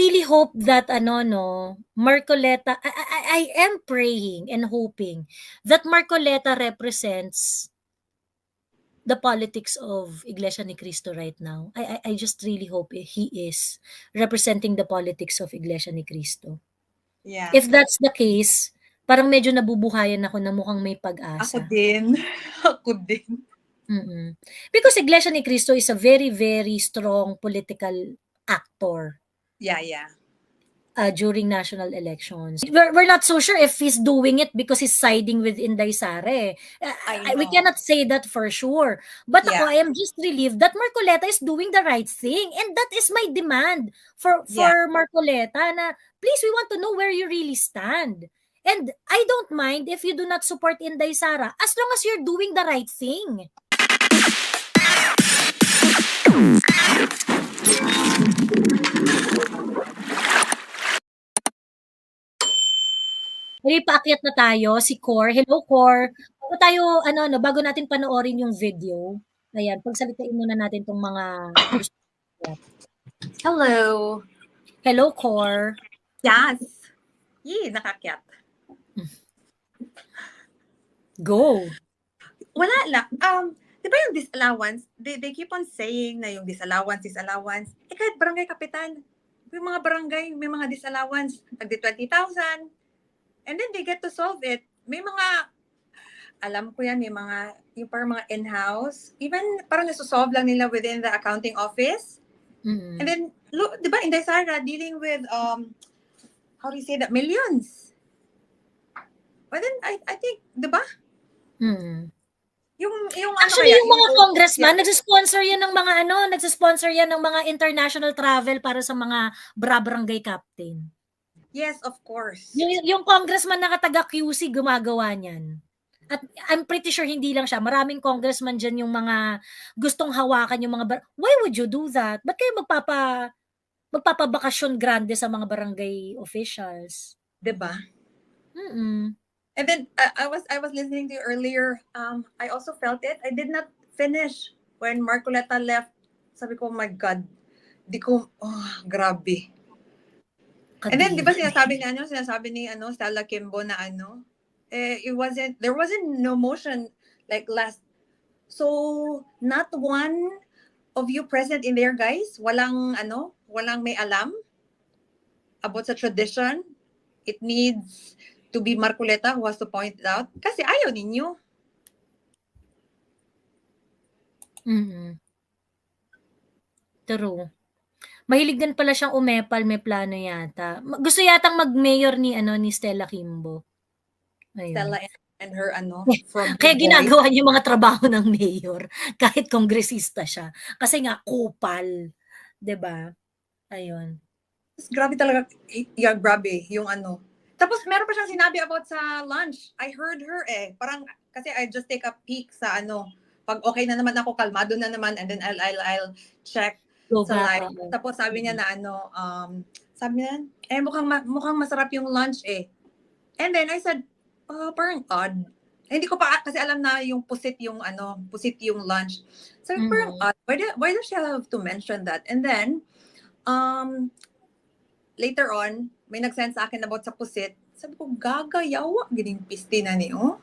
really hope that Marcoleta, I am praying and hoping that Marcoleta represents the politics of Iglesia ni Cristo right now. I just really hope he is representing the politics of Iglesia ni Cristo. Yeah. If that's the case, parang medyo nabubuhayan ako na mukhang may Ako pag-asa. din. Ako din. Because Iglesia ni Cristo is a very, very strong political actor Yeah. during national elections. We're not so sure if he's doing it because he's siding with Inday Sara. We cannot say that for sure. But ako, I am just relieved that Marcoleta is doing the right thing. And that is my demand for Marcoleta na please, we want to know where you really stand. And I don't mind if you do not support Inday Sara as long as you're doing the right thing. May paakyat na tayo, si Cor. Hello, Cor. Bago natin panoorin yung video, ayan, pagsalitain muna natin tong mga gusto. Hello. Hello, Cor. Yes. Nakakyat. Go. Wala lang. Di ba yung disallowance, they keep on saying na yung disallowance. Kahit barangay kapitan, yung mga barangay, may mga disallowance, tagdi 20,000. And then they get to solve it. May mga, alam ko yan, may mga, yung parang mga in-house, even parang nasusolve lang nila within the accounting office. And then, look, di ba, Inday Sara dealing with, how do you say that, millions. But then, I think, di ba? Yung Actually, yung mga congressman, nagsisponsor yan ng mga international travel para sa mga barangay captain. Yes, of course. Yung congressman na kataga QC gumagawa niyan. At I'm pretty sure hindi lang siya. Maraming congressman dyan yung mga gustong hawakan yung mga why would you do that? Ba't kayo magpapabakasyon grande sa mga barangay officials? Diba? And then I was listening to you earlier. I also felt it. I did not finish when Marcoleta left. Sabi ko, oh my God. Grabe. And then, di ba sinasabi ni Stella Kimbo na there wasn't no motion like last. So, not one of you present in there, guys, walang may alam about sa tradition. It needs to be Marcoleta who has to point it out. Kasi ayaw ninyo. True. Mahilig din pala siyang umepal, may plano yata. Gusto yatang mag-mayor ni Stella Kimbo. Ayun. Stella and her from Kaya ginagawa niya yung mga trabaho ng mayor kahit kongresista siya. Kasi nga kupal, 'di ba? Ayun. Grabe talaga. Yeah, grabe yung Tapos meron pa siyang sinabi about sa lunch. I heard her parang kasi I just take a peek sa pag okay na naman ako, kalmado na naman, and then I'll check sa live. Tapos sabi niya na sabi niya, mukhang masarap yung lunch And then I said, parang odd. Hindi ko pa kasi alam na yung pusit yung lunch. So parang odd. Why does she have to mention that? And then later on, may nag-send sa akin about sa pusit. Sabi ko, gagayawa, gining piste na niyo.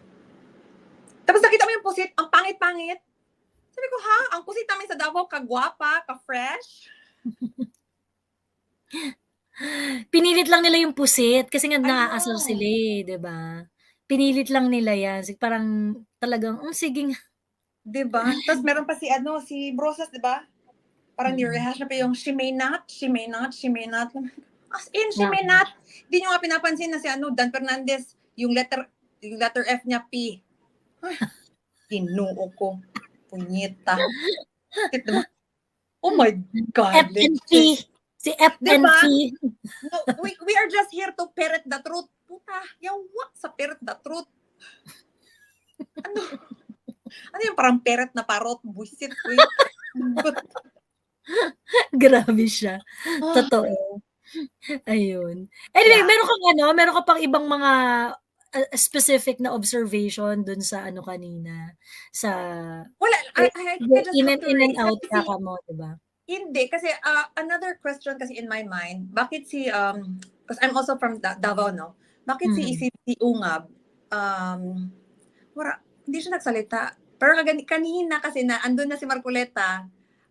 Tapos nakita mo yung pusit, ang pangit-pangit. Sabi ko, ang pusit namin sa Davao, kagwapa, ka-fresh. Pinilit lang nila yung pusit kasi nga naaasar sila di ba? Pinilit lang nila yan. Parang talagang, sige nga. Diba? Tapos meron pa si Brosas, diba? Parang ni-rehash na pa yung she may not. As in, she may not. Hindi nyo nga pinapansin na si Dan Fernandez, yung letter F niya, P. Ay, tinuo ko. Punyeta. Diba? Oh my God. F and P. Si F and P. No, we are just here to parrot the truth. Puta, yawa sa parrot the truth. Ano yung parang parrot na parot? Buisit. Grabe siya. Totoo. Ayun. Anyway, meron ka pang ibang mga specific na observation dun sa kanina sa wala, I just in have to and out ka mo, diba? Hindi, kasi another question kasi in my mind, bakit si, because I'm also from Davao, no? Bakit Mhm. si Ungab, hindi siya nagsalita. Pero kanina kasi na andun na si Marcoleta,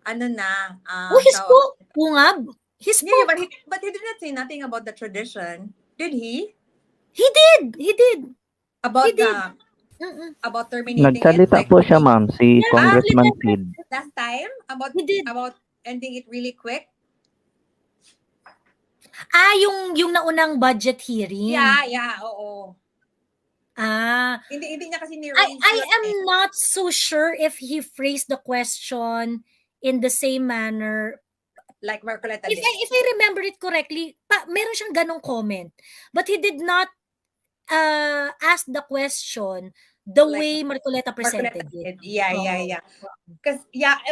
ano na, Oh, he tawag. spoke. Ungab. He Yeah, spoke. but he did not say nothing about the tradition. Did he? He did. He did. He About did. the, Mm-mm. about terminating it, Nagsalita like po siya, putting, ma'am, si Yeah, ah, Congressman Marcoleta. Sid. last time, He did. about ending it really quick? Yung naunang budget hearing. Yeah, oo. Ah, Hindi niya kasi ni-raise I yun am eh. not so sure if he phrased the question in the same manner. Like Marcoleta did. If I remember it correctly, meron siyang ganong comment. But he did not ask the question the Like way Marcoleta Marcoleta presented it. did. Yeah. Oo. Because,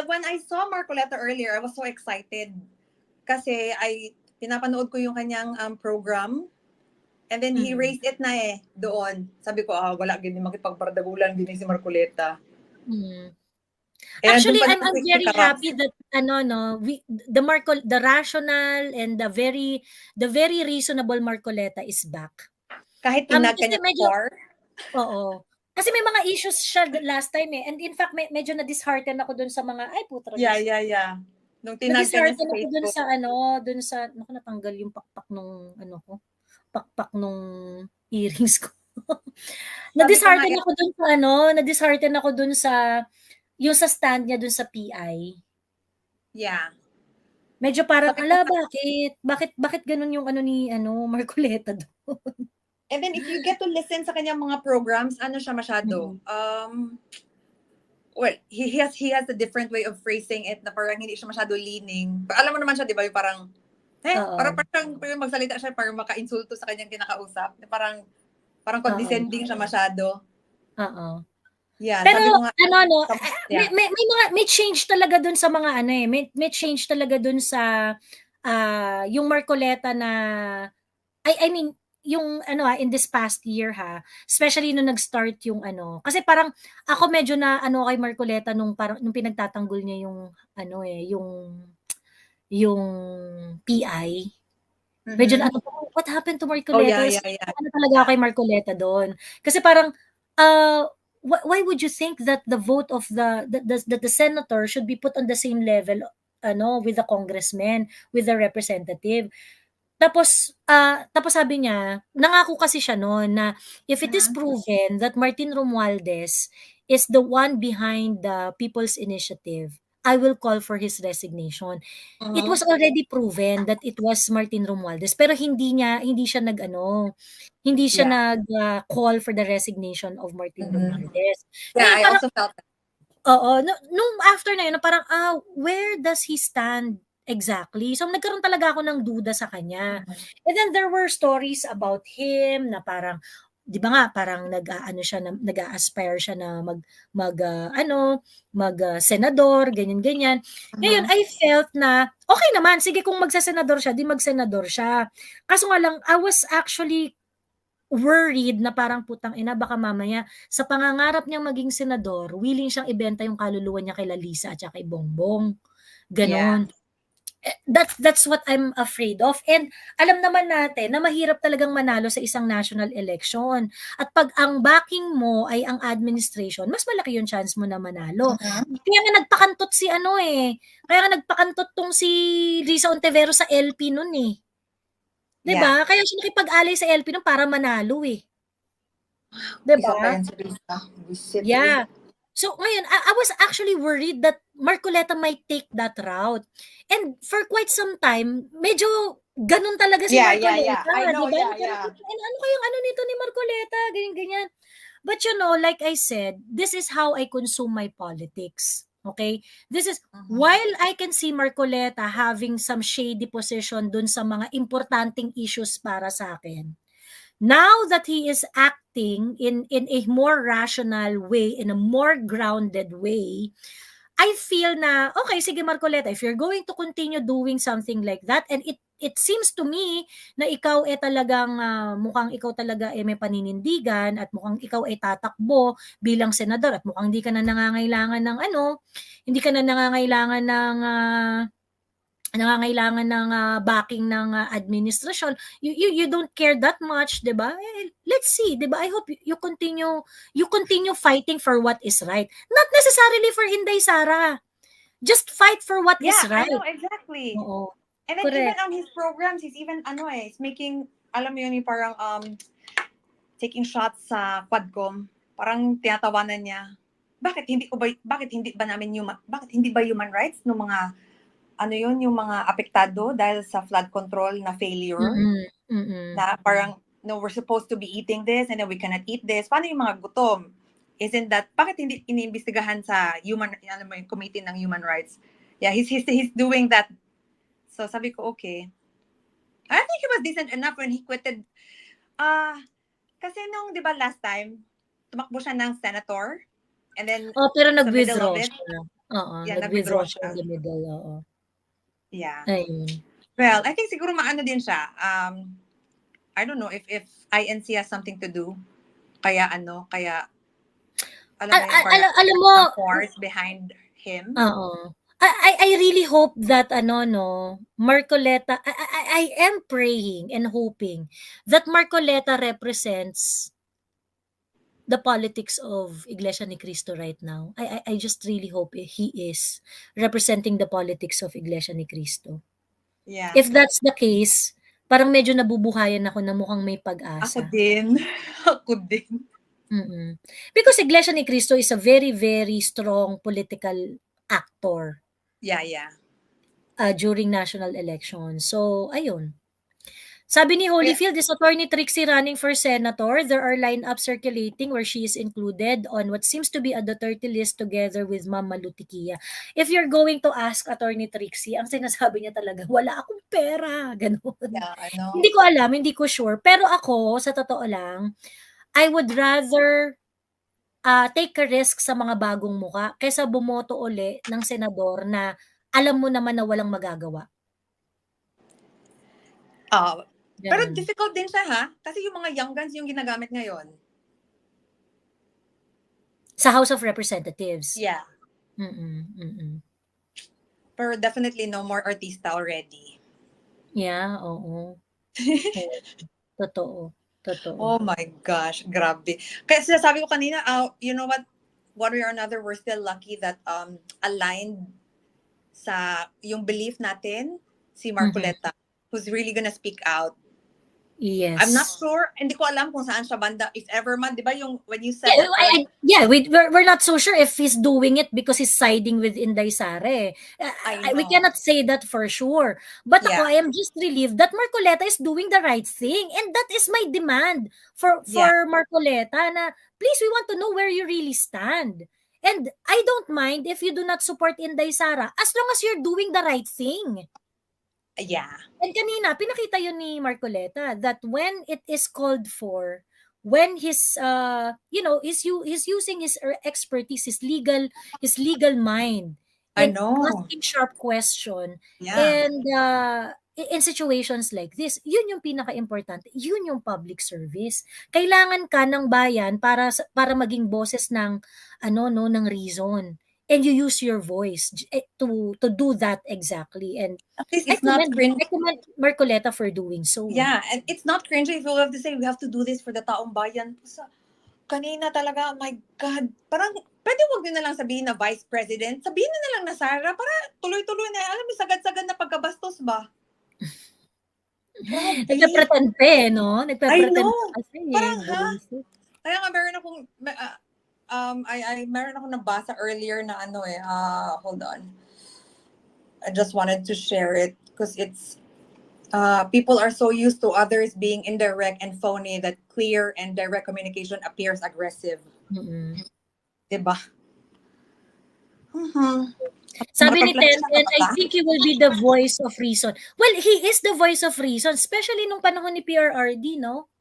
when I saw Marcoleta earlier, I was so excited. Kasi pinapanood ko yung kanyang program. And then he raised it na doon. Sabi ko, wala gini makipagpardagulan gini si Marcoleta. Mm. Andun Actually, pa I'm naman si very Karaps. happy that the rational and the very reasonable Marcoleta is back. Kahit tinag Kasi kanya medyo, core. oo. Kasi may mga issues siya last time eh. And in fact, medyo na-dishearten ako dun sa mga, ay putra. Yeah. Nung tinag kanya sa Na-dishearten ako dun Facebook. sa, naku, natanggal yung pakpak nung earrings ko. Na-dishearten ako dun sa, yung sa stand niya dun sa PI. Yeah. Medyo parang, bakit ganun yung ni Marcoleta doon? And then if you get to listen sa kanyang mga programs, ano siya masyado? Well, he has a different way of phrasing it na parang hindi siya masyado leaning. Alam mo naman siya, di ba? Yung parang, parang magsalita siya para maka-insulto sa kanyang kinakausap. Parang condescending siya masyado. Oo. Yeah, pero sabi ko nga, may change talaga dun sa mga may change talaga dun sa yung Marcoleta na I mean yung in this past year especially nung nag-start yung kasi parang ako medyo na kay Marcoleta nung pinagtatanggol niya yung yung PI. Medyo what happened to Marcoleta? Yeah. Talaga ako kay Marcoleta doon. Kasi parang why would you think that the vote of the senator should be put on the same level with the congressman, with the representative? Tapos sabi niya, nangako kasi siya noon na if it is proven that Martin Romualdez is the one behind the People's Initiative, I will call for his resignation. It was already proven that it was Martin Romualdez pero hindi siya nag-call for the resignation of Martin Romualdez. Yeah, I also felt that. Oo, nung after na yun, parang where does he stand exactly? So nagkaroon talaga ako ng duda sa kanya. And then there were stories about him na parang 'di ba nga parang nag-a-aspire siya na senador, ganyan. Ngayon I felt na okay naman, sige kung magsa-senador siya, di mag-senador siya. Kaso nga lang I was actually worried na parang putang ina baka mamaya sa pangangarap niyang maging senador, willing siyang ibenta yung kaluluwa niya kay Lalisa at kay Bongbong. Ganon. That's what I'm afraid of. And alam naman natin na mahirap talagang manalo sa isang national election. At pag ang backing mo ay ang administration, mas malaki yung chance mo na manalo. Kaya nga nagpakantot Kaya nga nagpakantot tong si Risa Ontiveros sa LP nun eh. 'Di ba? Kaya siya nakipag-alay sa LP nun para manalo eh. 'Di ba? Yeah. So ngayon, I was actually worried that Marcoleta might take that route. And for quite some time, medyo ganun talaga si Marcoleta. I know, diba? Ano kayong nito ni Marcoleta? Ganyan. But like I said, this is how I consume my politics. Okay? This is, while I can see Marcoleta having some shady position dun sa mga importanteng issues para sa akin, now that he is acting in a more rational way, in a more grounded way, I feel na, okay, sige Marcoleta, if you're going to continue doing something like that, and it seems to me na ikaw talagang mukhang ikaw talaga may paninindigan at mukhang ikaw ay tatakbo bilang senador at mukhang hindi ka na nangangailangan ng nangangailangan ng backing ng administrasyon, you don't care that much, 'di ba? Let's see, 'di ba? I hope you continue fighting for what is right. Not necessarily for Inday Sara. Just fight for what is Yeah, I know, right. exactly. Oo. And then even Correct. on his programs, he's even, he's making, alam mo yun, yung parang, taking shots sa Quadcom. Parang tinatawanan niya. Bakit hindi ba human rights ng mga, yung mga apektado dahil sa flood control na failure? Na parang, no, we're supposed to be eating this and then we cannot eat this. Paano yung mga gutom? Isn't that, bakit hindi iniimbestigahan sa yung committee ng human rights? Yeah, he's doing that. So sabi ko, okay. I think he was decent enough when he quitted. Kasi nung, di ba, last time, tumakbo siya ng senator, and then, pero sa middle nag-withdraw of it, siya. Oo, yeah, nag-withdraw nag-withdraw siya siya. in the middle, oo. Yeah. Ayun. Well, I think siguro maano din siya. I don't know if INC has something to do. Kaya alam mo yung parang Alam mo, force behind him. oo. I really hope that Marcoleta, I am praying and hoping that Marcoleta represents the politics of Iglesia ni Cristo right now. I just really hope he is representing the politics of Iglesia ni Cristo. Yeah. If that's the case, parang medyo nabubuhayan ako na mukhang may pag-asa. Ako din. Ako din. Because Iglesia ni Cristo is a very, very strong political actor. Yeah. During national elections. So, ayun. Sabi ni Holyfield, is Attorney Trixie running for senator? There are lineups circulating where she is included on what seems to be a Duterte list together with Ma'am Malutikia. If you're going to ask Attorney Trixie, ang sinasabi niya talaga, wala akong pera. Ganun. Yeah, I know. Hindi ko alam, hindi ko sure. Pero ako, sa totoo lang, I would rather take a risk sa mga bagong muka kaysa bumoto uli ng senador na alam mo naman na walang magagawa. Pero difficult din siya, ha? Kasi yung mga young guns yung ginagamit ngayon. Sa House of Representatives. Yeah. Pero definitely no more artista already. Yeah, oo. Totoo. Oh my gosh, grabe. Kaya sinasabi ko kanina, you know what? One way or another, we're still lucky that aligned sa yung belief natin si Marcoleta, who's really gonna speak out. Yes. I'm not sure. Hindi ko alam kung saan siya banda. If ever man, di ba yung when you said we're not so sure if he's doing it because he's siding with Inday Sara. We cannot say that for sure. But ako, I am just relieved that Marcoleta is doing the right thing. And that is my demand for Marcoleta na please, we want to know where you really stand. And I don't mind if you do not support Inday Sara as long as you're doing the right thing. Yeah. And kanina, pinakita yun ni Marcoleta that when it is called for, when he's, he's using his expertise, his legal mind, in asking sharp question, and in situations like this, yun yung pinaka-importante, yun yung public service. Kailangan ka ng bayan para maging boses ng, ng reason. And you use your voice to do that exactly. And at least it's not cringe. I commend Marcoleta for doing so. Yeah, and it's not cringe if you have to say we have to do this for the taong bayan. Kanina talaga, oh my God. Parang, pwede wag nyo na lang sabihin na vice president. Sabihin na lang na Sara para tuloy-tuloy na. Alam mo, sagad-sagad na pagkabastos ba? Nagpe-pretend pa no? I know. Parang kaya nga meron akong, meron akong nabasa earlier na hold on. I just wanted to share it because it's, people are so used to others being indirect and phony that clear and direct communication appears aggressive. Diba? Sabi ni Tenten, I think he will be the voice of reason. Well, he is the voice of reason, especially nung panahon ni PRRD, no?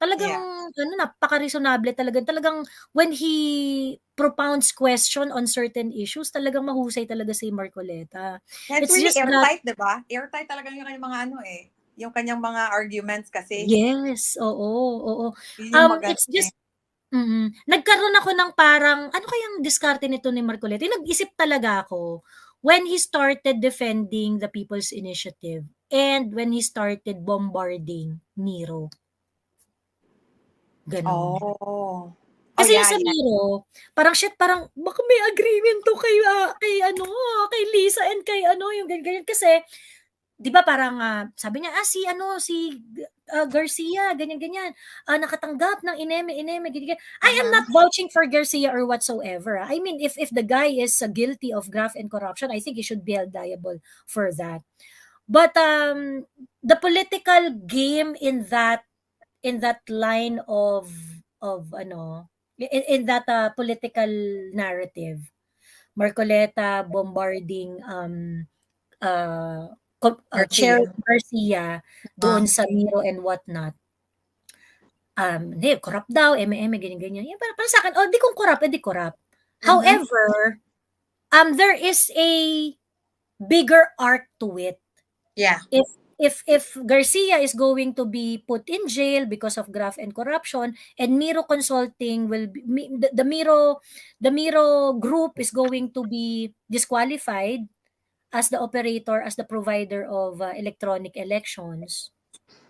Talagang, napaka-reasonable talaga. Talagang, when he propounds question on certain issues, talagang mahusay talaga si Marcoleta. It's really airtight, diba? Airtight talaga yung kanyang mga yung kanyang mga arguments kasi. Yes, oo. It's just, nagkaroon ako ng parang, ano kayang diskarte nito ni Marcoleta? Nag-isip talaga ako, when he started defending the People's Initiative and when he started bombarding Miro. Ganon. Oh. Kasi yung yeah, sa yeah. Miro, parang shit, parang baka may agreement to kay Lisa and kay yung ganyan. Kasi, di ba parang sabi niya, si Garcia, ganyan-ganyan, nakatanggap ng ineme, ganyan. I am not vouching for Garcia or whatsoever. I mean, if the guy is guilty of graft and corruption, I think he should be held liable for that. But the political game in that line of in that political narrative, Marcoleta bombarding Chair Garcia. Garcia doon sa Miro and whatnot. Hindi, corrupt daw, ganyan. Yan, para sa akin, di kung corrupt, di corrupt. However, there is a bigger arc to it. Yeah. If Garcia is going to be put in jail because of graft and corruption, and Miro Consulting will be, the Miro group is going to be disqualified as the operator, as the provider of electronic elections,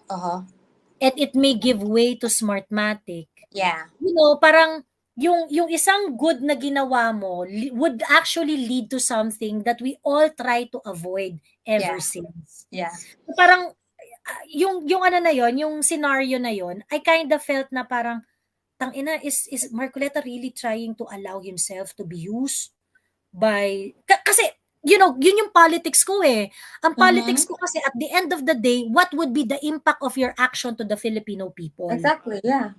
and it may give way to Smartmatic. Yeah. Parang yung isang good na ginawa mo would actually lead to something that we all try to avoid ever since. Yeah. So parang yung ano na yon, yung scenario na yon, I kind of felt na parang tangina, is Marcoleta really trying to allow himself to be used by kasi yun yung politics ko eh. Ang politics ko kasi at the end of the day, what would be the impact of your action to the Filipino people? Exactly, yeah.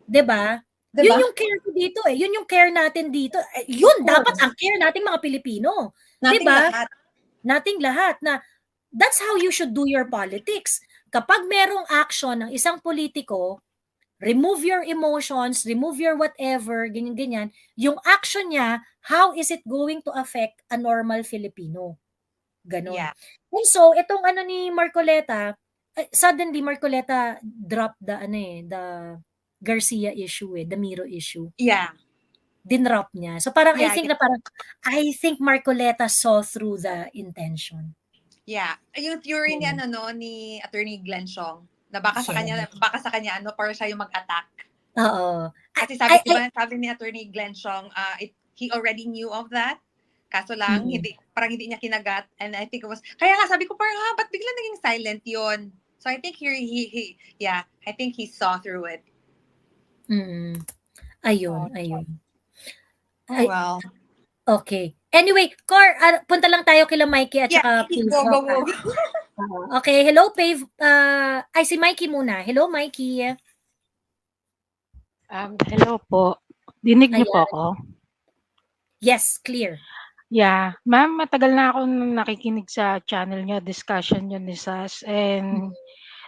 'Di ba? Yun yung care ko dito eh. Yun yung care natin dito. Yun dapat ang care nating mga Pilipino. 'Di ba? Nating lahat na that's how you should do your politics. Kapag merong action ng isang politiko, remove your emotions, remove your whatever, ganyan-ganyan. Yung action niya, how is it going to affect a normal Filipino? Ganon. Yeah. And so, itong ni Marcoleta, suddenly Marcoleta dropped the Garcia issue the Miro issue. Yeah. Dinrop niya. So parang I think Marcoleta saw through the intention. Yeah. Yung theory ni ni Attorney Glenn Siong, na baka sa kanya para siya yung mag-attack. Oo. Kasi sabi ni Attorney Glenn Siong, he already knew of that. Kaso lang, hindi niya kinagat. And I think it was, kaya nga sabi ko parang, ba't bigla naging silent yon? So I think I think he saw through it. Ayun. Well. Okay. Anyway, Cor, punta lang tayo kila Mikey at saka Pave. Go. Okay, hello Pave. Si Mikey muna. Hello Mikey. Hello po. Dinig niyo po ako? Yes, clear. Yeah. Ma'am, matagal na ako nakikinig sa channel niyo, discussion niyo ni Sas. And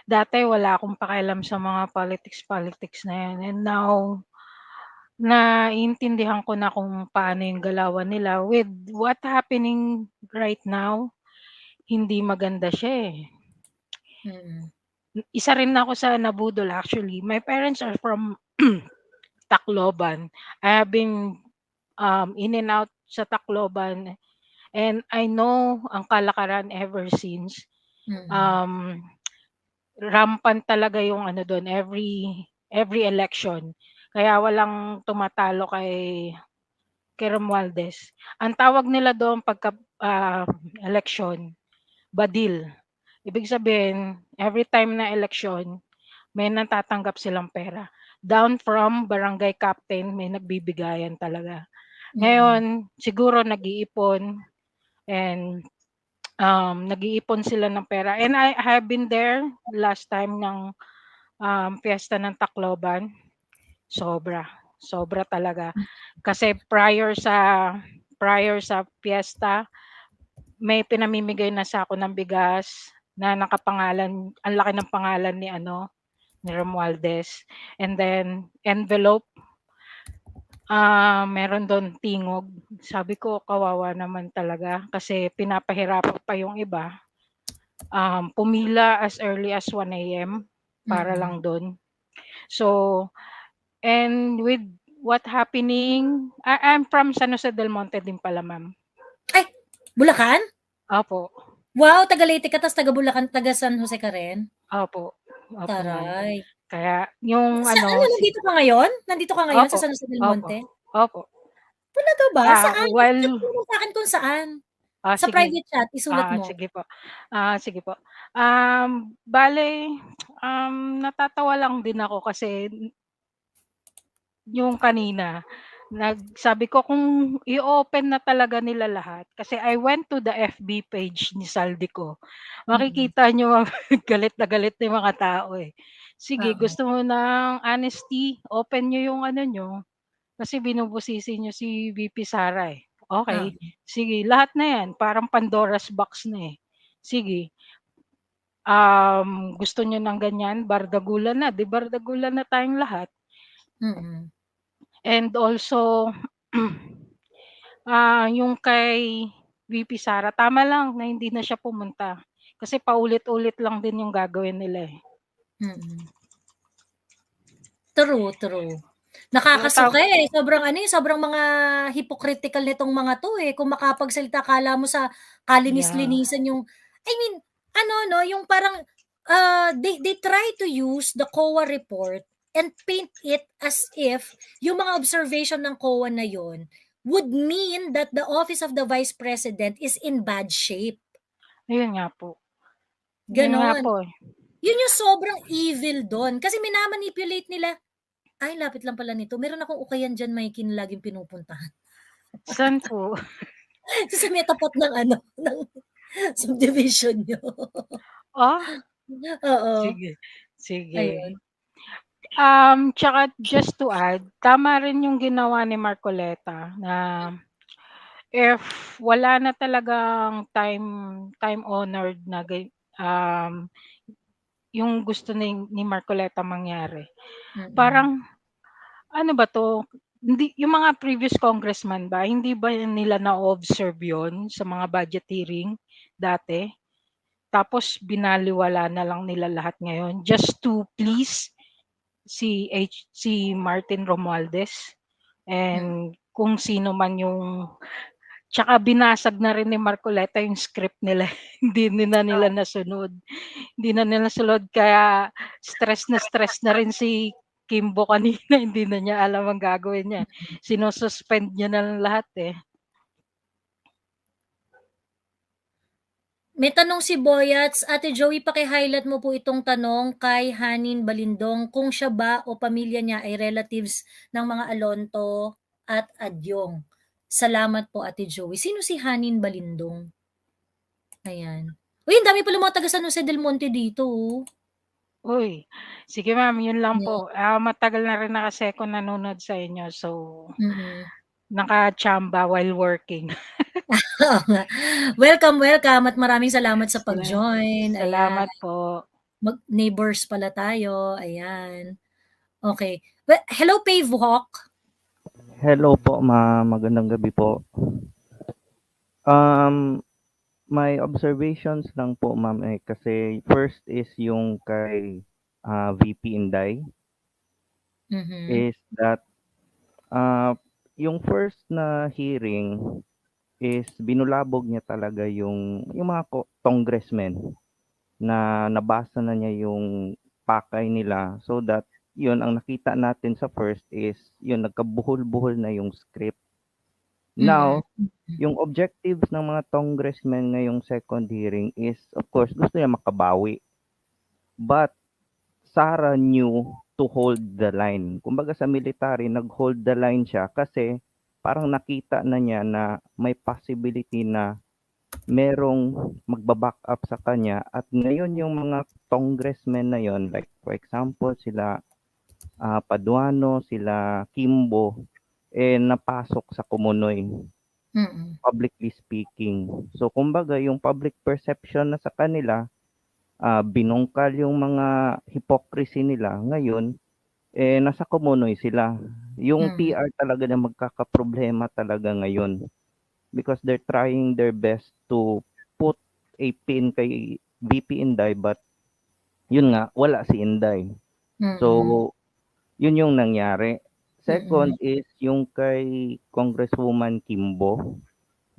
dati wala akong pakialam sa mga politics na yan. And now, naiintindihan ko na kung paano yung galawan nila. With what happening right now, hindi maganda siya eh. Isa rin ako sa nabudol actually. My parents are from Tacloban. I have been in and out sa Tacloban and I know ang kalakaran ever since. Rampant talaga yung doon every election. Kaya walang tumatalo kay Romualdez. Ang tawag nila doon pagka election, badil. Ibig sabihin, every time na election, may natatanggap silang pera. Down from barangay captain, may nagbibigayan talaga. Ngayon, siguro nag-iipon and nag-iipon sila ng pera. And I have been there last time ng fiesta ng Tacloban. Sobra talaga. Kasi prior sa fiesta, may pinamimigay na sako ng bigas na nakapangalan, ang laki ng pangalan ni Romualdez. And then envelope, meron doon tingog. Sabi ko, kawawa naman talaga kasi pinapahirapan pa yung iba. Pumila as early as 1 a.m. para lang doon. So, and with what happening, I'm from San Jose del Monte din pala, ma'am. Ay, Bulacan? Opo. Wow, taga Leyte ka tas taga Bulacan, taga San Jose ka rin? Opo. Opo, ma'am. Taray. Kaya yung Sa ano, nandito ka ngayon? Nandito ka ngayon sa Opo. San Jose del Opo. Monte? Opo. Talaga ba? Saan? Chat Well, mo naman sa'kin kung saan. Sa sige. private chat, isulat mo. Sige po. Sige po. Bale, natatawa lang din ako kasi yung kanina, sabi ko kung i-open na talaga nila lahat, kasi I went to the FB page ni Saldico, Mm. makikita niyo galit na galit na yung mga tao, eh. Sige, Oo. gusto mo ng honesty, open niyo yung ano niyo, kasi binubusisi niyo si VP Sara, eh. Oo. Okey, sige lahat na 'yan parang Pandora's box na, eh. Sige, gusto niyo ng ganyan, bardagulan na, 'di bardagulan na tayong lahat. Mm. And also, yung kay VP Sara, tama lang na hindi na siya pumunta. Kasi paulit-ulit lang din yung gagawin nila, eh. Mm. True, true. So, Nakakasuka, eh. Sobrang ano, eh, sobrang mga hypocritical nitong mga 'to, eh. Kung makapagsalita akala mo sa yeah, kalinis-linisan yung I mean, ano 'no, yung parang, they try to use the COA report and paint it as if yung mga observation ng COA na yun would mean that the office of the Vice President is in bad shape, ayun nga po. Yun nga gano'n. po, eh. Yun yung sobrang evil dun kasi mina-manipulate nila. Ay, lapit lang pala nito. Meron akong ukayan diyan, Mikey, na laging pinupuntahan. Saan po? Sa may tapat ng ano, ng subdivision niyo. Ah, Oo, sige, sige. ayun. Tsaka just to add, tama rin yung ginawa ni Marcoleta na if wala na talagang time honored na yung gusto ni Marcoleta mangyari. Mm. Parang ano ba 'to, hindi yung mga previous congressman ba, hindi ba nila na-o-observe yun sa mga budget hearing dati? Tapos binalewala na lang nila lahat ngayon just to please si Martin Romualdez Hmm. and kung sino man yung tsaka binasag na rin ni Marcoleta yung script nila, hindi na nila nasunod. Hindi na nila nasunod kaya stress na rin si Kimbo kanina, hindi na niya alam ang gagawin niya. Sino-suspend niya na lang lahat, eh. May tanong si Boyats, Ate Joey, paki-highlight mo po itong tanong kay Hanin Balindong kung siya ba o pamilya niya ay relatives ng mga Alonto at Adyong. Salamat po, Ate Joey. Sino si Hanin Balindong? Ayan. Uy, ang dami pala mga taga San Jose del Monte dito, oh. Uy, sige ma'am, yun lang Yeah. po. Matagal na rin na kasi ako nanonood sa inyo so, Mm. naka-chamba while working. Oo nga. Welcome, welcome at maraming salamat sa Sala pag-join. Ayan. salamat po. Neighbors pala tayo. Ayan. Okay. Well, hello, Pavehawk. Hello po, magandang gabi po. Um, may observations lang po, ma'am, eh, kasi first is yung kay VP Inday Mhm. is that uh, yung first na hearing is binulabog niya talaga yung mga congressmen na nabasa na niya yung pakay nila so that yun ang nakita natin sa first is yun nagkabuhol-buhol na yung script. Mhm. Now, yung objectives ng mga congressmen ngayong second hearing is, of course, gusto niya makabawi. But, Sara knew to hold the line. Kumbaga sa military, nag-hold the line siya kasi parang nakita na niya na may possibility na merong magbaback up sa kanya at ngayon yung mga congressmen na yon, like for example sila Paduano, sila Kimbo, eh napasok sa Kumunoy. Mm. Publicly speaking. So kumbaga yung public perception na sa kanila, binungkal yung mga hypocrisy nila. Ngayon, eh nasa Kumunoy sila. Yung Mm. PR talaga na magkakaproblema talaga ngayon because they're trying their best to put a pin kay VP Inday but yun nga, wala si Inday. So, Mm. yun yung nangyari. Mm. Second is yung kay Congresswoman Kimbo.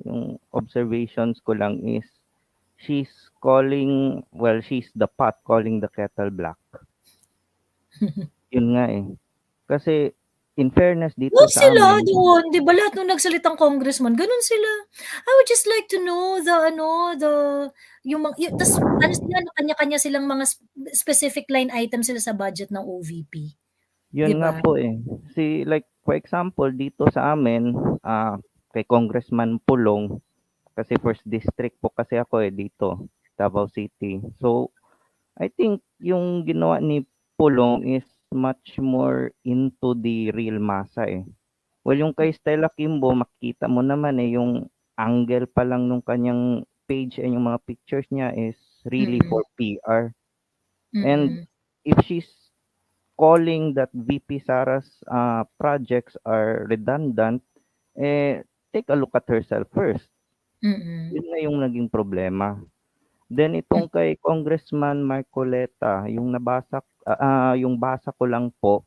Yung observations ko lang is she's she's the pot calling the kettle black. Yun nga eh. Kasi in fairness dito Love sa sila amin, doon, 'di ba lahat nung nagsalitang congressman gano'n sila. I would just like to know yung tas ano sila, kanya-kanya silang mga specific line item sila sa budget ng OVP, 'di yun nga ba? po eh. Like for example, dito sa amin, kay Congressman Pulong, kasi first district po kasi ako eh dito, Davao City. So, I think yung ginawa ni Pulong is much more into the real masa eh. Well, yung kay Stella Kimbo, makikita mo naman eh, yung angle pa lang nung kanyang page and yung mga pictures niya is really Mm, for PR. And mm, if she's calling that VP Sara's projects are redundant, take a look at herself first. mm, Yun na yung naging problema. Then mm, itong kay Congressman Marcoleta, yung basa ko lang po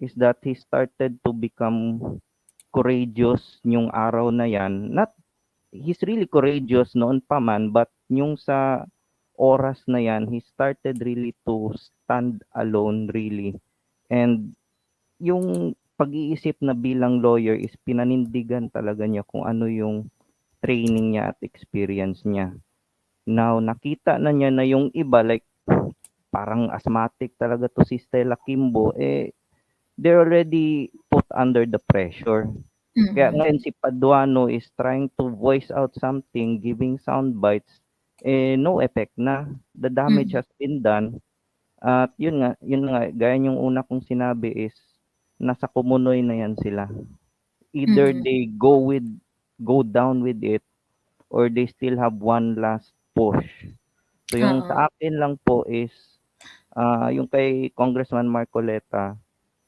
is that he started to become courageous yung araw na yan. Not he's really courageous noon pa man, but yung sa oras na yan, he started really to stand alone really. And yung pag-iisip na bilang lawyer is pinanindigan talaga niya kung ano yung training niya at experience niya. Now, nakita na niya na yung iba, like, parang asthmatic talaga to si Stella Kimbo, they're already put under the pressure. Kaya mm, ngayon si Paduano is trying to voice out something, giving sound bites, no effect na. The damage mm, has been done. At yun nga, gaya yung una kong sinabi is, nasa kumunoy na yan sila. Either mm, they go down with it, or they still have one last push. So yung oo. sa akin lang po is, yung kay Congressman Marcoleta,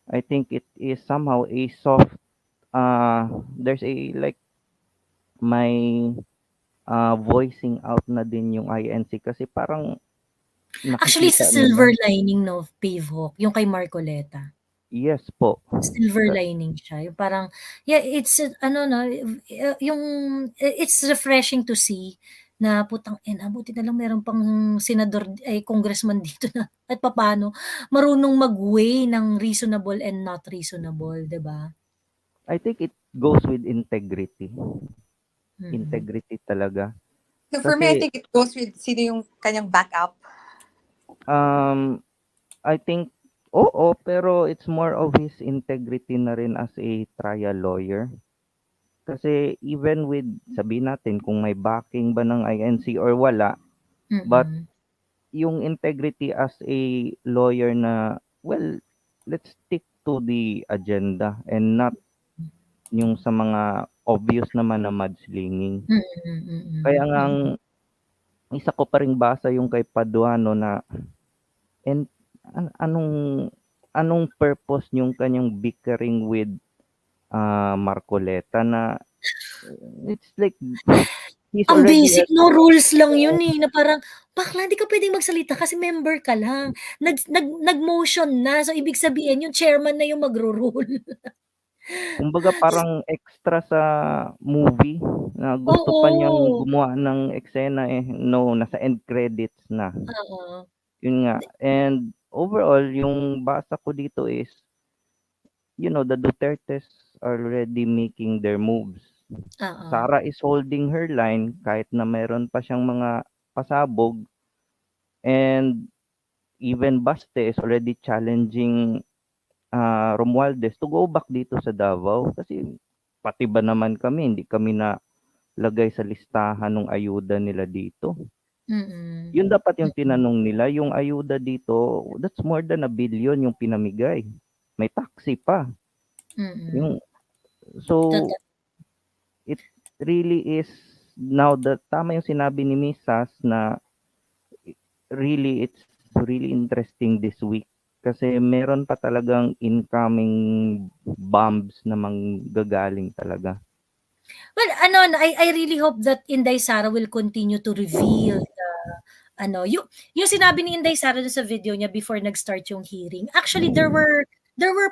I think it is somehow a soft, there's a like may voicing out na din yung INC kasi parang Actually, sa nakikita silver nila. lining 'no, Pavehawk, yung kay Marcoleta. Yes po. Silver Ka- lining siya, yung parang yeah, it's ano 'no, yung it's refreshing to see na putang ina, buti na lang meron pang senador ay congressman dito na kahit papaano marunong mag-weigh ng reasonable and not reasonable, 'di ba? I think it goes with integrity. Mm. Integrity talaga. So for me, I Kasi think it goes with sino yung kanyang backup. um I think oo, pero it's more of his integrity na rin as a trial lawyer. Kasi even with, sabihin natin kung may backing ba ng INC or wala, but Mm. yung integrity as a lawyer na, well, let's stick to the agenda and not yung sa mga obvious naman na mudslinging. Mm, Kaya mm, nga, mm. isa ko pa ring basa yung kay Paduano na, and anong purpose yung kanyang bickering with Marcoleta na it's like he's Ang already basic 'no, rules lang yun, eh, na parang, "Bakla di ka puwedeng magsalita kasi member ka lang." Nag-motion na, so ibig sabihin yung chairman na yung magro-rule. kumbaga parang extra sa movie na gusto pa niyang Oo, gumawa ng eksena, no, nasa end credits na. oo, Yun nga, and overall yung basa ko dito is, the Dutertes are already making their moves. oo, Sara is holding her line kahit na meron pa siyang mga pasabog, and even Baste is already challenging Romualdez to go back dito sa Davao kasi pati ba naman kami, hindi kami na lagay sa listahan ng ayuda nila dito. mm, Yun dapat yung mm, tinanong nila, yung ayuda dito, that's more than a billion yung pinamigay. May taxi pa. mm. Yung, so, Totoo. it really is, now that tama yung sinabi ni Misas na really, it's really interesting this week kasi meron pa talagang incoming bombs na manggagaling talaga. Well, ano, I really hope that Inday Sara will continue to reveal the ano, yung sinabi ni Inday Sara dun sa video niya before nag-start yung hearing. Actually, there were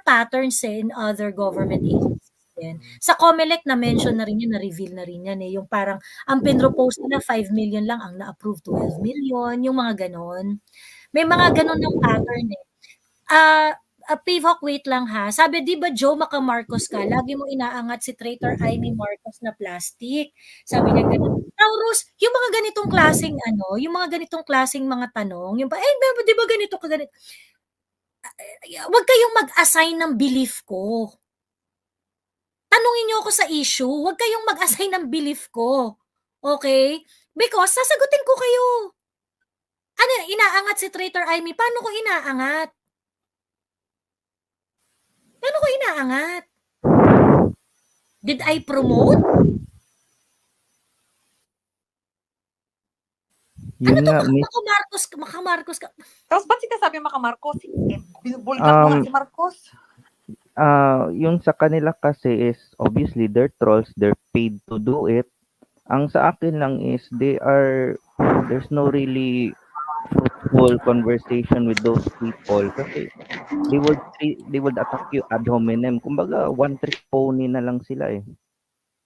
patterns, in other government agencies. din. Sa COMELEC na-mention na rin yan, na-reveal na rin yan, eh, yung parang ang pinropose nila 5 million lang, ang na-approve 12 million, yung mga gano'n. May mga gano'n ng pattern, eh. Pivok, wait lang ha. Sabi, di ba Joe Macamarcos ka? Lagi mo inaangat si Traitor Amy Marcos na plastic. Sabi niya gano'n. Taurus, yung mga ganitong klaseng yung mga ganitong klaseng mga tanong, yung di ba ganito ka ganito? Huwag kayong mag-assign ng belief ko. Tanungin niyo ako sa issue, huwag kayong mag-assign ng belief ko. Okay? Because sasagutin ko kayo. Ano, inaangat si Traitor Amy? Paano ko inaangat? Paano ko inaangat? Did I promote? Yun nga, Macamarcos ka. Tapos ba't sinasabi Marcos? Binubulgat mo nga si Marcos. Yung sa kanila kasi is obviously they're trolls, they're paid to do it. Ang sa akin lang is there's no really fruitful conversation with those people kasi they would attack you ad hominem. Kumbaga one trick pony na lang sila eh.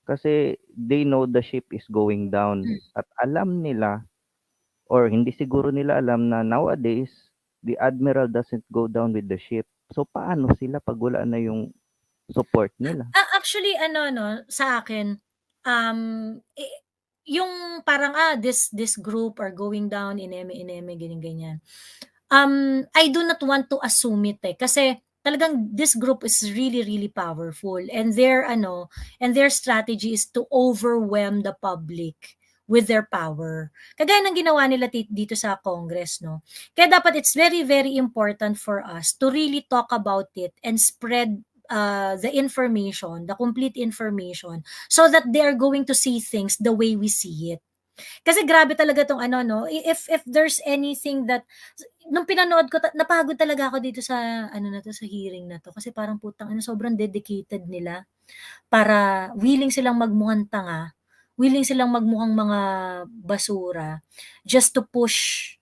Kasi they know the ship is going down at alam nila or hindi siguro nila alam na nowadays the admiral doesn't go down with the ship. So paano sila pag wala na yung support nila? Actually sa akin yung parang this group are going down in eme ganyan. I do not want to assume it kasi talagang this group is really really powerful and their strategy is to overwhelm the public with their power. Kagaya ng ginawa nila dito sa Congress, no? Kaya dapat it's very, very important for us to really talk about it and spread the information, the complete information, so that they are going to see things the way we see it. Kasi grabe talaga tong if there's anything that nung pinanood ko napagod talaga ako dito sa sa hearing na to kasi parang putang sobrang dedicated nila para willing silang magmukhang tanga, willing silang magmukhang mga basura just to push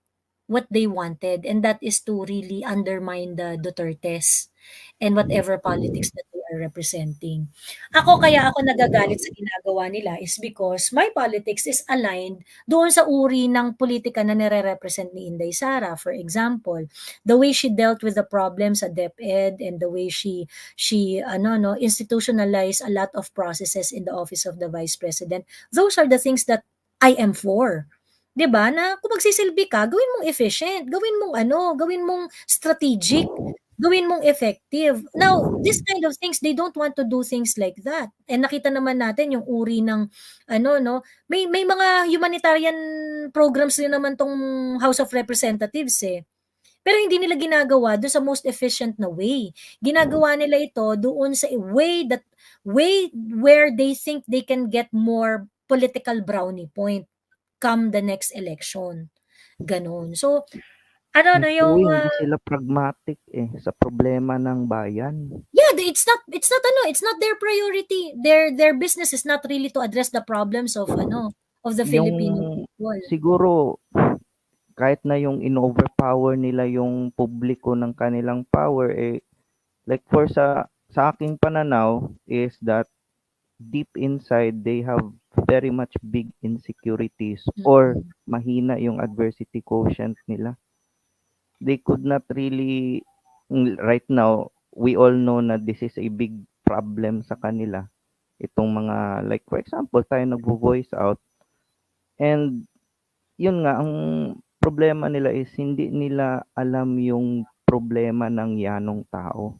what they wanted, and that is to really undermine the Dutertes and whatever politics that they are representing. Kaya ako nagagalit sa ginagawa nila is because my politics is aligned doon sa uri ng politika na nire-represent ni Inday Sara. For example, the way she dealt with the problems sa DepEd and the way she institutionalized a lot of processes in the office of the Vice President. Those are the things that I am for. 'Di ba? Na kung magsisilbi ka, gawin mong efficient, gawin mong strategic, gawin mong effective. Now, this kind of things, they don't want to do things like that. And nakita naman natin yung uri ng may mga humanitarian programs din naman tong House of Representatives eh. Pero hindi nila ginagawa doon sa most efficient na way. Ginagawa nila ito doon sa way where they think they can get more political brownie point come the next election. Ganon. So, yung hindi sila pragmatic sa problema ng bayan. Yeah, it's not their priority. Their business is not really to address the problems of the Filipino people. Siguro kahit na yung in-overpower nila yung publiko ng kanilang power like sa aking pananaw is that deep inside they have very much big insecurities or mahina yung adversity quotient nila. They could not really, right now, we all know na this is a big problem sa kanila. Itong mga, like for example, tayo nagvo-voice out. And yun nga, ang problema nila is hindi nila alam yung problema ng yanong tao.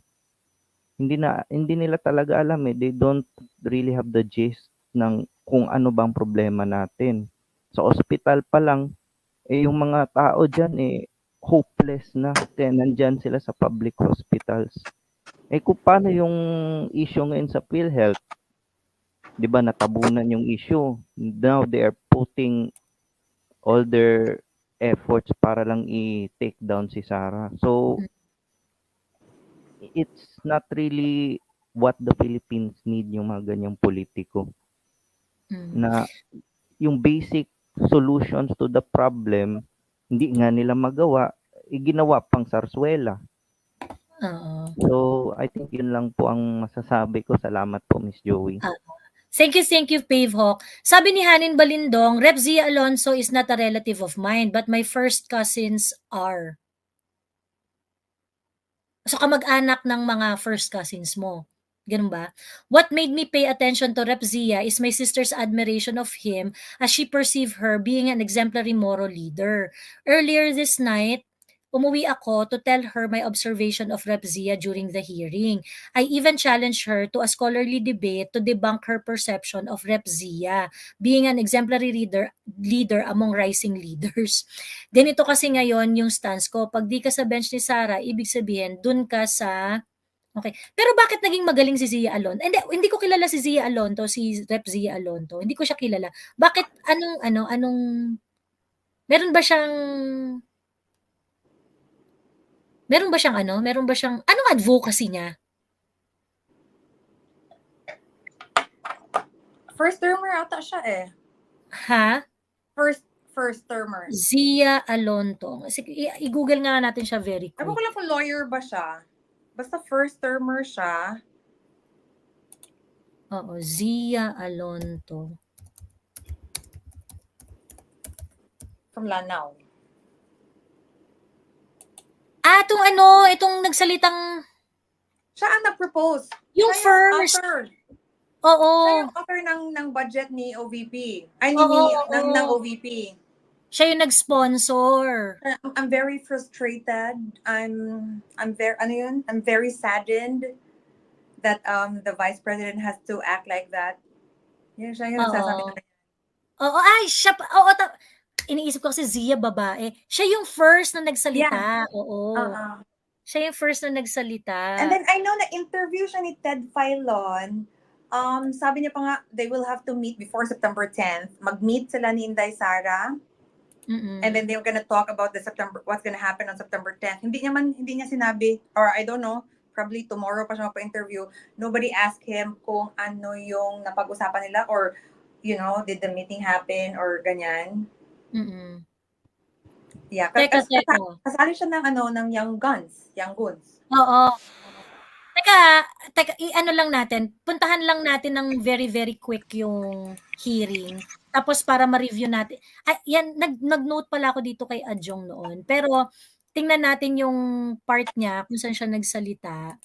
Hindi nila talaga alam They don't really have the gist ng kung ano bang problema natin. Sa ospital pa lang, yung mga tao dyan hopeless na. Nandyan sila sa public hospitals. Kung paano yung issue ngayon sa PhilHealth, di ba natabunan yung issue. Now they are putting all their efforts para lang i-take down si Sara. So, it's not really what the Philippines need yung mga ganyang politiko. Na yung basic solutions to the problem, hindi nga nila magawa, ginawa pang sarsuela. So, So, I think yun lang po ang masasabi ko. Salamat po, Miss Joey. Thank you, Pavehawk. Sabi ni Hanin Balindong, Rep. Zia Alonso is not a relative of mine, but my first cousins are. So, kamag-anak ng mga first cousins mo. Ganun ba? What made me pay attention to Rep. Zia is my sister's admiration of him as she perceived her being an exemplary moral leader. Earlier this night, umuwi ako to tell her my observation of Rep. Zia during the hearing. I even challenged her to a scholarly debate to debunk her perception of Rep. Zia being an exemplary leader among rising leaders. Ganito kasi ngayon yung stance ko. Pag di ka sa bench ni Sara, ibig sabihin, dun ka sa... Okay. Pero bakit naging magaling si Zia Alonto? Hindi ko kilala si Zia Alonto, si Rep. Zia Alonto. Hindi ko siya kilala. Bakit, meron ba siyang anong advocacy niya? First termer ata siya eh. Ha? First termer. Zia Alonto. Sige, i-google nga natin siya very quick. Ewan ko lang kung lawyer ba siya. Basta first termer siya. Oo, Zia Alonto. From Lanao. Itong nagsalitang... Siya ang nag-propose. Yung siya first. Author. Oo. Siya yung author ng budget ni OVP. Ng OVP. Siya yung nag-sponsor. I'm very frustrated. I'm very saddened that the vice president has to act like that. Yan siya yung nagsasabi na. Oo, siya pa. Iniisip ko kasi Zia babae. Siya yung first na nagsalita. Yeah. Oo. Siya yung first na nagsalita. And then I know na interview siya ni Ted Filon. Sabi niya pa nga, they will have to meet before September 10th. Mag-meet sila ni Inday Sara. And then they're gonna talk about what's gonna happen on September 10th. Hindi niya sinabi, or I don't know, probably tomorrow pa siya pa-interview. Nobody asked him kung ano yung napag-usapan nila or, did the meeting happen or ganyan. Yeah, kasali siya ng Young Guns. Oo. Teka, lang natin, puntahan lang natin ng very, very quick yung hearing. Tapos para ma-review natin. Nag-note pala ako dito kay Adjong noon. Pero tingnan natin yung part niya kung saan siya nagsalita.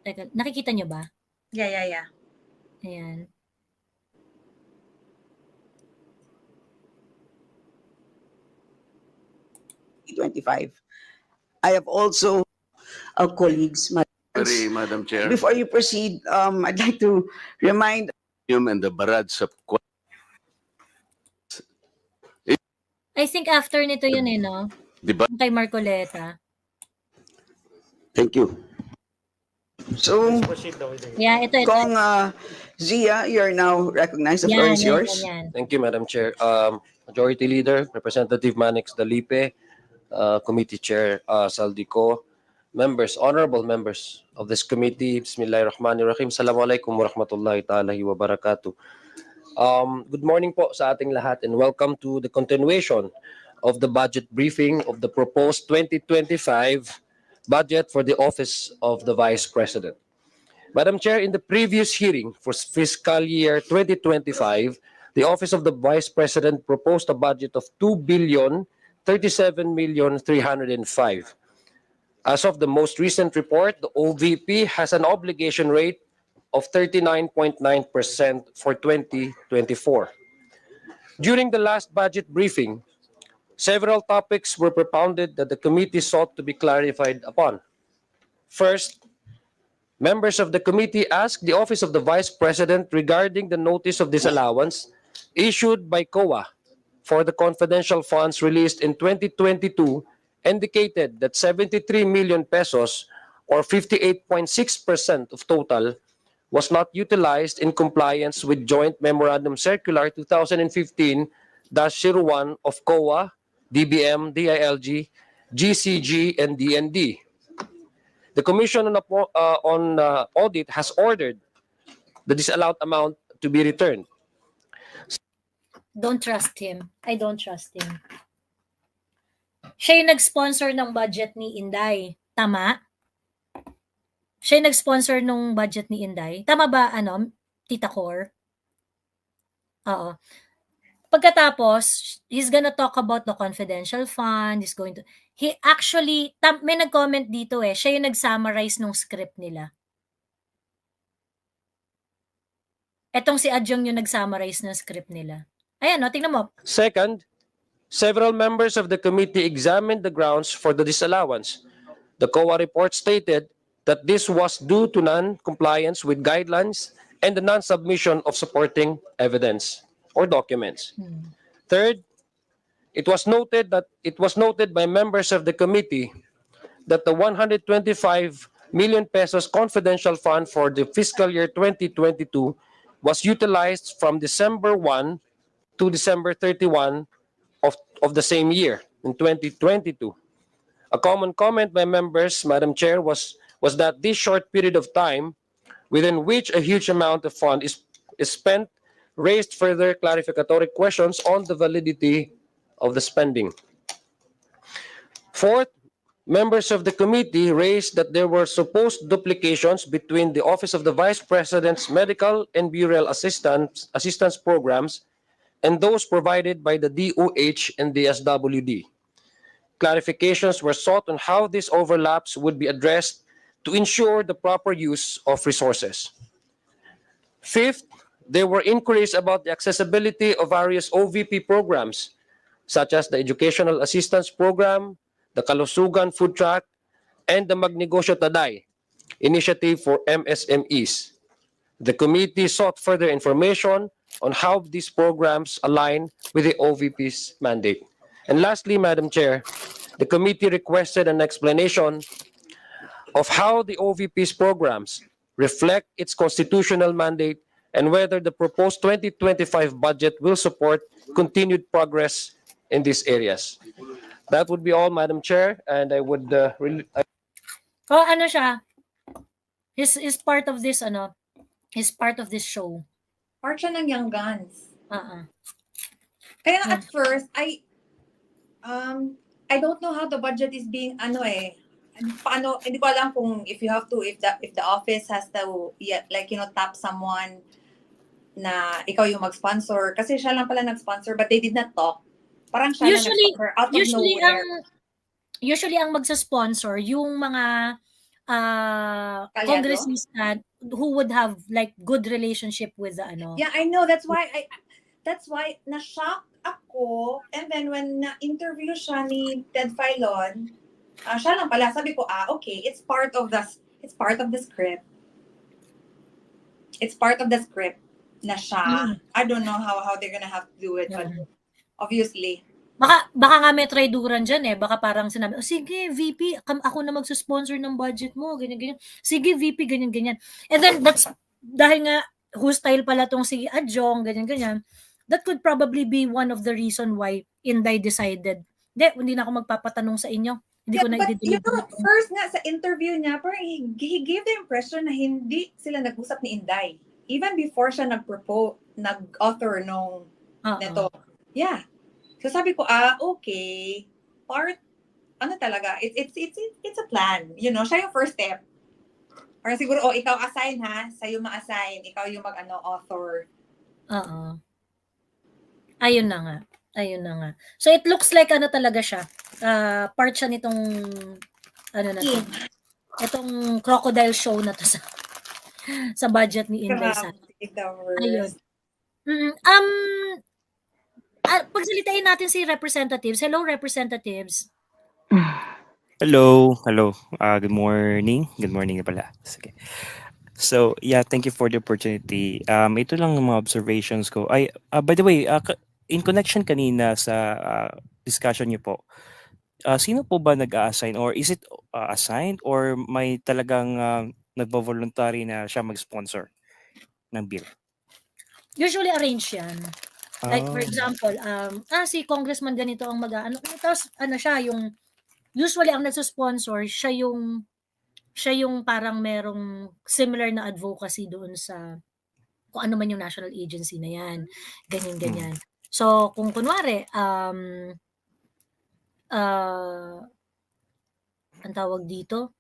Teka, nakikita niyo ba? Yeah. Ayan. I have also our colleagues. Madam Chair. Before you proceed, I'd like to remind And the Barads of I think after nito yun no? Diba? Kay Marcoleta. Thank you. So, ito. Kong Zia, you are now recognized. The floor is yours. Thank you, Madam Chair. Majority Leader, Representative Manix Dalipe, Committee Chair Saldico, honorable members of this committee, Bismillahirrahmanirrahim. Assalamualaikum warahmatullahi ta'ala wa barakatuh. Good morning po sa ating lahat and welcome to the continuation of the budget briefing of the proposed 2025 budget for the Office of the Vice President. Madam Chair, in the previous hearing for fiscal year 2025, the Office of the Vice President proposed a budget of 2,037,305. As of the most recent report, the OVP has an obligation rate of 39.9% for 2024. During the last budget briefing, several topics were propounded that the committee sought to be clarified upon. First, members of the committee asked the Office of the Vice President regarding the notice of disallowance issued by COA for the confidential funds released in 2022 indicated that 73 million pesos or 58.6% of total was not utilized in compliance with Joint Memorandum Circular 2015-01 of COA, DBM, DILG, GCG, and DND. The Commission on Audit has ordered the disallowed amount to be returned. Don't trust him. I don't trust him. siya yung nag-sponsor ng budget ni Inday. Tama? Siya yung nag-sponsor ng budget ni Inday. Tama ba, Tita Cor? Oo. Pagkatapos, he's gonna talk about the confidential fund. He actually, may nag-comment dito siya yung nag-summarize ng script nila. Etong si Adjong yung nag-summarize ng script nila. Ayan, tingnan mo. Second, several members of the committee examined the grounds for the disallowance. The COA report stated that this was due to non-compliance with guidelines and the non-submission of supporting evidence or documents. Third, it was noted by members of the committee that the 125 million pesos confidential fund for the fiscal year 2022 was utilized from December 1 to December 31 of the same year, in 2022. A common comment by members, Madam Chair, was that this short period of time, within which a huge amount of fund is spent, raised further clarificatory questions on the validity of the spending. Fourth, members of the committee raised that there were supposed duplications between the Office of the Vice President's Medical and Burial Assistance programs and those provided by the DOH and the SWD. Clarifications were sought on how these overlaps would be addressed to ensure the proper use of resources. Fifth, there were inquiries about the accessibility of various OVP programs, such as the Educational Assistance Program, the Kalusugan Food Track, and the Magnegosyo Taday initiative for MSMEs. The committee sought further information on how these programs align with the OVP's mandate. And lastly, Madam Chair, the committee requested an explanation of how the OVP's programs reflect its constitutional mandate and whether the proposed 2025 budget will support continued progress in these areas. That would be all, Madam Chair, and I would ano siya? Is part of this is part of this show. Part siya ng Young Guns. Uh-uh. Kaya at first, I don't know how the budget is being paano, hindi ko alam kung if the office has to tap someone na ikaw yung mag-sponsor kasi siya lang pala nag-sponsor but they did not talk. Parang siya nag-sponsor out of nowhere. Usually ang magsa-sponsor yung mga congressman who would have like good relationship with the Yeah, I know. That's why na-shock ako. And then when na-interview siya ni Ted Filon, siya lang pala, sabi ko, okay, it's part of the script. It's part of the script na siya. I don't know how they're gonna have to do it, but obviously. Baka nga may traiduran dyan Baka parang sinabi, sige, VP, ako na magsusponsor ng budget mo, ganyan. Sige, VP, ganyan. And then, that's, dahil nga, hostile pala tong si Adjong, ganyan. That could probably be one of the reason why Inday decided, hindi na ako magpapatanong sa inyo. Hindi ko na i-deliver. First nga sa interview niya, parang he gave the impression na hindi sila nag-usap ni Inday. Even before siya nag-author nung neto. Yeah. So sabi ko, okay. Part, talaga, it's a plan. You know, siya yung first step. Parang siguro, ikaw assign sa'yo ma-assign, ikaw yung author. Ayun na nga. So it looks like talaga siya. Part siya nitong itong crocodile show na to sa budget ni Inday Sara. Ayun. Pagsalitain natin si representatives. Hello, representatives. Hello. Good morning. Good morning na pala. Sige. So, yeah, thank you for the opportunity. Ito lang ng mga observations ko. By the way, in connection kanina sa discussion niyo po, sino po ba nag-a-assign or is it assigned or may talagang nagvo-voluntary na siya mag-sponsor ng bill? Usually arrange yan. Like for example, si congressman ganito ang tapos siya yung usually ang nagsusponsor, siya yung parang merong similar na advocacy doon sa kung ano man yung national agency na yan. Ganyan. So kung kunwari ang tawag dito,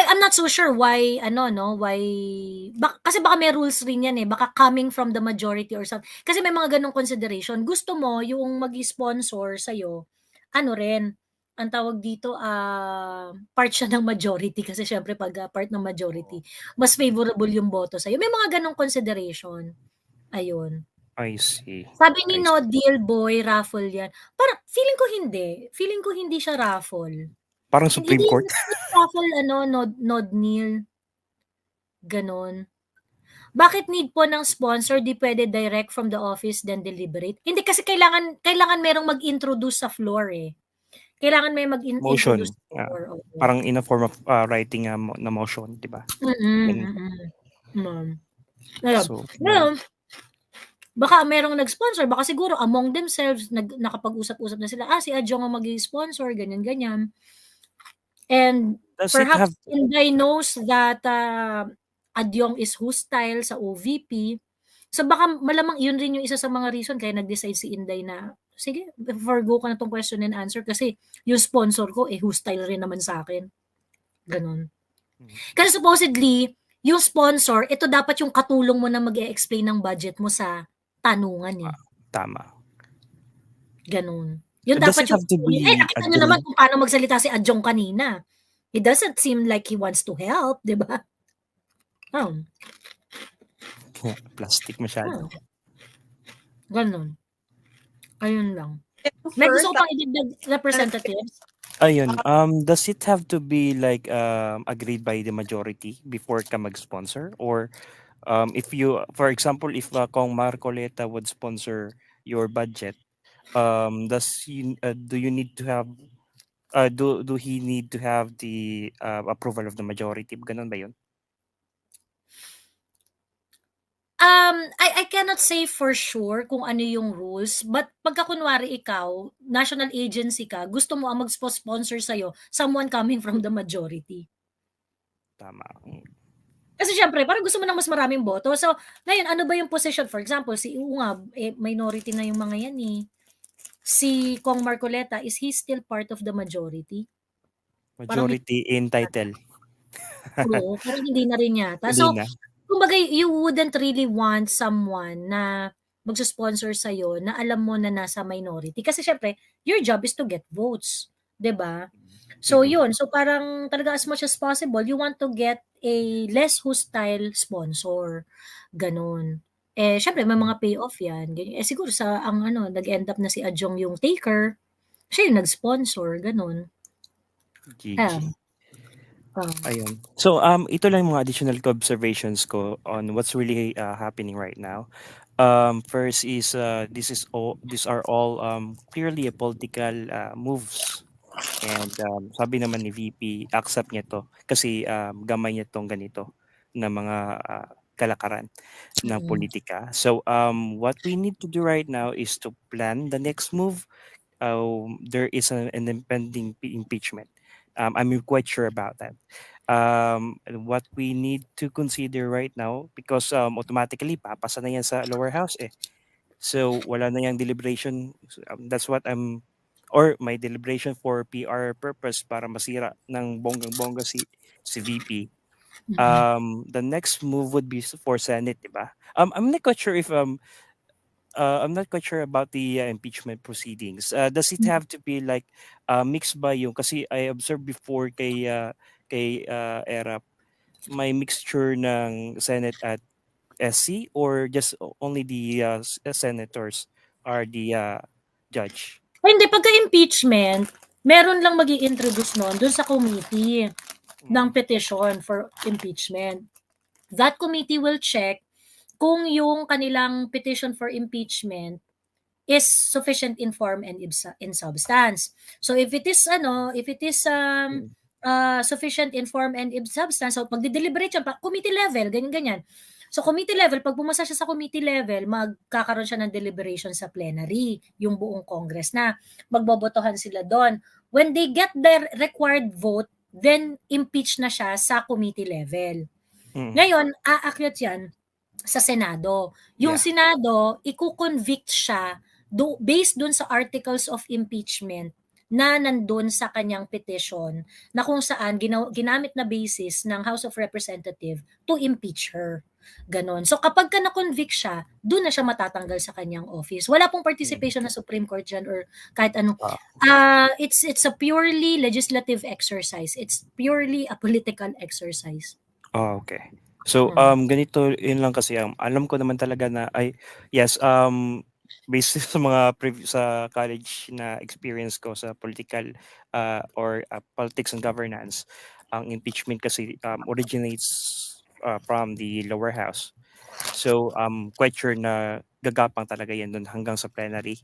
I'm not so sure why kasi baka may rules rin yan baka coming from the majority or something. Kasi may mga ganong consideration. Gusto mo yung mag-sponsor sa'yo, rin, ang tawag dito, part siya ng majority kasi syempre pag part ng majority, mas favorable yung boto sa'yo. May mga ganong consideration. Ayun. I see. Sabi ni I No see. Deal Boy, raffle yan. Parang feeling ko hindi. Feeling ko hindi siya raffle. Parang Supreme Hindi Court. raffle Nod Neil. Ganon. Bakit need po ng sponsor? Di pwede direct from the office then deliberate? Hindi kasi kailangan merong mag-introduce sa floor Kailangan may mag-introduce Motion. sa floor. Okay. Parang in a form of writing na motion, di ba? So, Ngayon, baka merong nag-sponsor, baka siguro among themselves, nakapag-usap-usap na sila, si Adjong ang mag-sponsor, ganyan-ganyan. And does it perhaps have Inday knows that Adyong is hostile sa OVP. So baka malamang yun rin yung isa sa mga reason kaya nag-decide si Inday na, sige, forgo ka na tong question and answer kasi yung sponsor ko, hostile rin naman sa akin. Ganon. Kasi supposedly, yung sponsor, ito dapat yung katulong mo na mag-e-explain ng budget mo sa tanungan tama. Ganon. Yun Does dapat it have to be nakita nyo naman kung paano magsalita si Adjong kanina. It doesn't seem like he wants to help, di ba? Plastic masyado. Ganon. Ayun lang. May gusto ko pang idagdag representatives. Ayun, does it have to be like agreed by the majority before ka mag-sponsor? Or if you, for example, if Kong Marcoleta would sponsor your budget, do you need to have do he need to have the approval of the majority? Ganun ba yun? I cannot say for sure kung ano yung rules, but pagka kunwari ikaw, national agency ka, gusto mo ang mag-sponsor sa'yo, someone coming from the majority. Tama. Kasi syempre, parang gusto mo ng mas maraming boto. So, ngayon, ano ba yung position? For example, si Unga, minority na yung mga yan Si Kong Marcoleta, is he still part of the majority? Majority in title. Oo, parang hindi na rin yata. Hindi So, na. kumbaga, you wouldn't really want someone na magsusponsor sa'yo na alam mo na nasa minority. Kasi syempre, your job is to get votes. 'Di ba? So, yun. So, parang talaga as much as possible, you want to get a less hostile sponsor. Ganon. Syempre, may mga payoff yan. Ganyan. Siguro nag-end up na si Adjong yung taker. Siya yung nag-sponsor. Ganon. GG. Ayun. So ito lang mga additional observations ko on what's really happening right now. First is these are all clearly a political moves. And sabi naman ni VP, accept niya to kasi gamay niya tong ganito na mga kalakaran ng politika. So what we need to do right now is to plan the next move. There is an impending impeachment. I'm quite sure about that. What we need to consider right now, because automatically papasa na yan sa lower house So wala na yung deliberation. That's what or my deliberation for PR purpose para masira ng bonggang-bongga si VP. The next move would be for Senate, diba? I'm not quite sure if I'm not quite sure about the impeachment proceedings. Does it have to be like mixed by yung kasi I observed before kay ERAP may mixture ng Senate at SC or just only the senators are the judge? Hindi, pagka-impeachment, meron lang magi-introduce noon dun sa committee ng petition for impeachment. That committee will check kung yung kanilang petition for impeachment is sufficient in form and in substance. So if it is sufficient in form and in substance, so magde-deliberate siya committee level, ganyan. So committee level, pag bumasa siya sa committee level, magkakaroon siya ng deliberation sa plenary, yung buong Congress na magbobotohan sila doon. When they get the required vote, then impeach na siya sa committee level. Ngayon, aakyat yan sa Senado. Yung Senado, i-convict siya based dun sa articles of impeachment na nandun sa kanyang petition na kung saan ginamit na basis ng House of Representatives to impeach her. Ganon. So kapag ka na-convict siya, doon na siya matatanggal sa kanyang office. Wala pong participation na Supreme Court dyan or kahit ano. It's a purely legislative exercise. It's purely a political exercise. Oh, okay. So ganito yun lang kasi alam ko naman talaga na yes, based sa mga sa college na experience ko sa political or politics and governance, ang impeachment kasi originates from the lower house. So quite sure na gagapang talaga yan doon hanggang sa plenary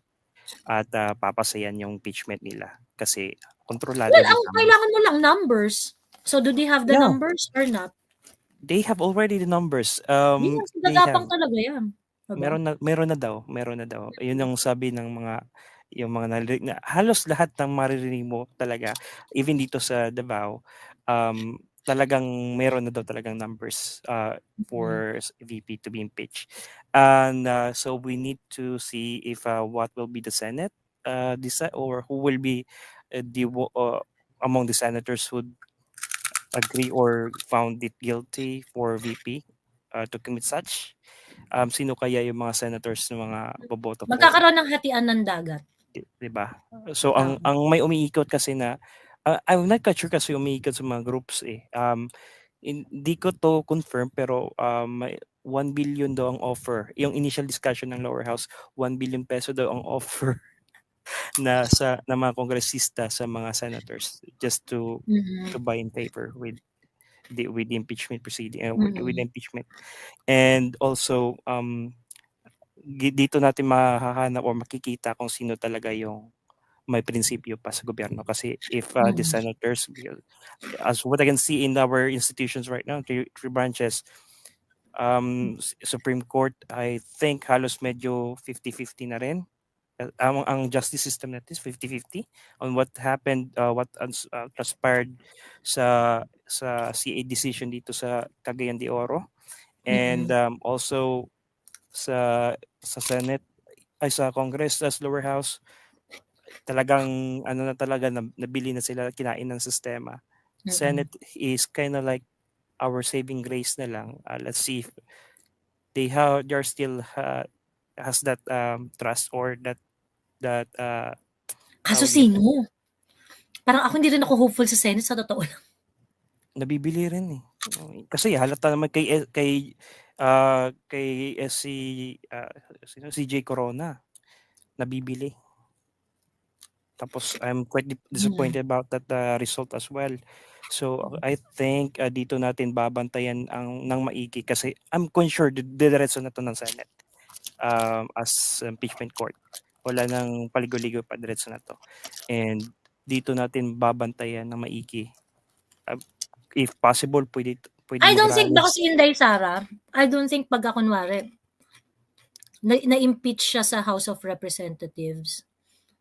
at papasayan yung impeachment nila kasi kontrolado. Well, ang kailangan mo lang numbers. So do they have the Yeah. numbers or not? They have already the numbers. Yes, They gagapang have. talaga yan. Diba? Meron na daw. Yun ang sabi ng halos lahat ng maririnig mo talaga, even dito sa Davao, talagang meron na daw talagang numbers for VP to be impeached. And so we need to see if what will be the Senate decide or who will be among the senators who agree or found it guilty for VP to commit such. Sino kaya yung mga senators na mga boboto for? Magkakaroon ng hatian ng dagat. Diba? So ang may umiikot kasi na I'm not quite sure kasi umiikot sa mga groups eh. Hindi ko to confirm pero may 1 billion daw ang offer. Yung initial discussion ng lower house, 1 billion peso daw ang offer na mga kongresista sa mga senators just to buy in favor with the impeachment proceeding with impeachment. And also dito natin mahahanap or makikita kung sino talaga yung may prinsipyo pa sa gobyerno kasi if the senators, as what I can see in our institutions right now, three branches, Supreme Court, I think halos medyo 50-50 na rin. Ang justice system natin is 50-50 on what happened, what transpired sa CA decision dito sa Cagayan de Oro, and also sa Senate ay sa Congress, sa lower house, talagang na talaga nabili na sila, kinain ng sistema. Senate is kind of like our saving grace na lang. Let's see if they are still has that trust or that Kaso sino? Parang ako hindi rin ako hopeful sa Senate sa totoo lang. Nabibili rin eh. Kasi halata naman kay CJ Corona nabibili. Tapos I'm quite disappointed about that result as well. So I think dito natin babantayan ng maigi kasi I'm sure didiretso na to ng Senate as impeachment court. Wala nang paligo-ligo pa, diretso na to. And dito natin babantayan ng maigi. If possible, pwede I don't think Morales. baka si Inday Sara, I don't think pagka kunwari na-impeach siya sa House of Representatives,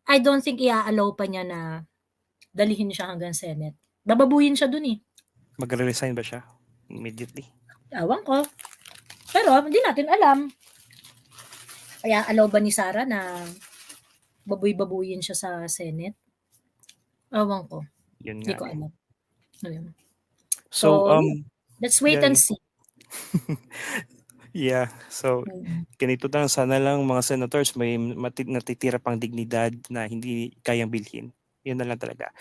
I don't think i-allow pa niya na dalihin siya hanggang Senate. Bababuhin siya dun eh. Magre-resign ba siya immediately? Awan ko. Pero hindi natin alam. Kaya allow ba ni Sara na babuy-babuyin siya sa Senate? Awan ko. Yun Hindi nga. ko alam. Ayun. So, let's wait and see. Yeah. So, ganito lang. Sana lang mga senators may natitira pang dignidad na hindi kayang bilhin. Yun na lang talaga.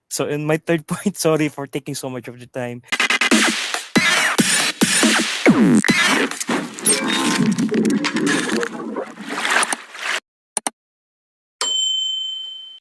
So, in my third point, sorry for taking so much of the time.